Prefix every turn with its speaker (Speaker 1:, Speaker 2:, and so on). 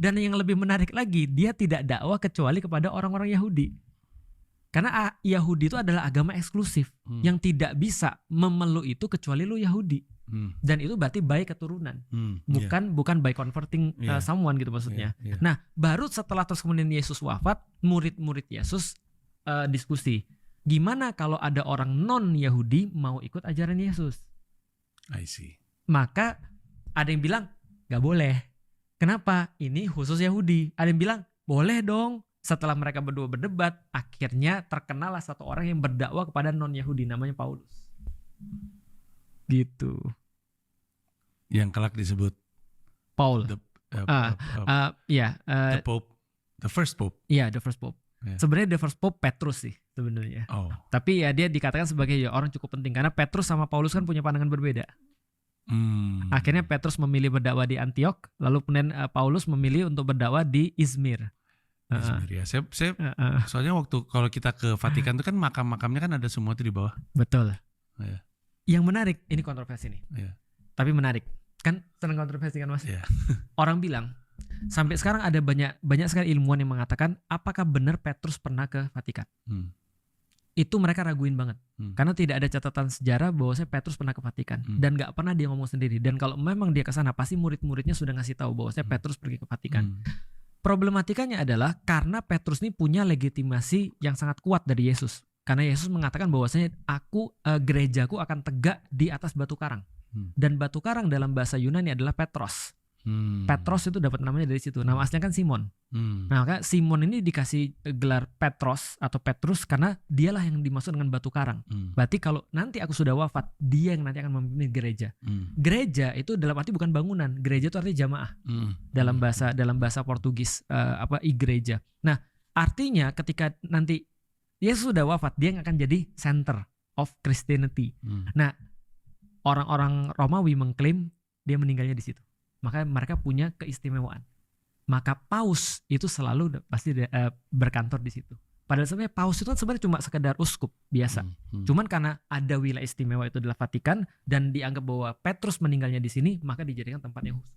Speaker 1: Dan yang lebih menarik lagi, dia tidak dakwah kecuali kepada orang-orang Yahudi. Karena Yahudi itu adalah agama eksklusif yang tidak bisa memeluk itu kecuali lu Yahudi. Dan itu berarti by keturunan, bukan by converting someone gitu maksudnya. Nah, baru setelah terus kemudian Yesus wafat, murid-murid Yesus diskusi, gimana kalau ada orang non Yahudi mau ikut ajaran Yesus?
Speaker 2: I see.
Speaker 1: Maka ada yang bilang gak boleh. Kenapa? Ini khusus Yahudi. Ada yang bilang boleh dong. Setelah mereka berdua berdebat, akhirnya terkenalah satu orang yang berdakwah kepada non Yahudi, namanya Paulus. Gitu.
Speaker 2: Yang kelak disebut
Speaker 1: Paul.
Speaker 2: the Pope, the first Pope.
Speaker 1: Iya, the first Pope. Yeah. Sebenarnya the first Pope Petrus sih sebenarnya. Tapi ya dia dikatakan sebagai orang cukup penting karena Petrus sama Paulus kan punya pandangan berbeda. Akhirnya Petrus memilih berdakwah di Antiok, lalu kemudian Paulus memilih untuk berdakwah di Izmir.
Speaker 2: Ya. Soalnya waktu kalau kita ke Vatikan itu kan makam-makamnya kan ada semua tuh di bawah.
Speaker 1: Betul. Yang menarik, ini kontroversi nih. Tapi menarik. Kan senang kontroversi kan Mas? Orang bilang sampai sekarang ada banyak sekali ilmuwan yang mengatakan apakah benar Petrus pernah ke Vatikan. Itu mereka raguin banget. Karena tidak ada catatan sejarah bahwasanya Petrus pernah ke Vatikan. Dan gak pernah dia ngomong sendiri. Dan kalau memang dia ke sana pasti murid-muridnya sudah ngasih tahu bahwasanya Petrus pergi ke Vatikan. Problematikanya adalah karena Petrus ini punya legitimasi yang sangat kuat dari Yesus. Karena Yesus mengatakan bahwasanya gerejaku akan tegak di atas batu karang. Dan batu karang dalam bahasa Yunani adalah Petros. Petros itu dapat namanya dari situ. Nama aslinya kan Simon. Nah, maka Simon ini dikasih gelar Petros atau Petrus karena dialah yang dimaksud dengan batu karang. Berarti kalau nanti aku sudah wafat, dia yang nanti akan memimpin gereja. Gereja itu dalam arti bukan bangunan. Gereja itu artinya jamaah. Dalam bahasa Portugis igreja. Nah, artinya ketika nanti Yesus sudah wafat, dia yang akan jadi center of Christianity. Nah, orang-orang Romawi mengklaim dia meninggalnya di situ. Maka mereka punya keistimewaan. Maka paus itu selalu pasti berkantor di situ. Padahal sebenarnya paus itu sebenarnya cuma sekedar uskup biasa. Cuman karena ada wilayah istimewa itu adalah Vatikan dan dianggap bahwa Petrus meninggalnya di sini, maka dijadikan tempatnya khusus.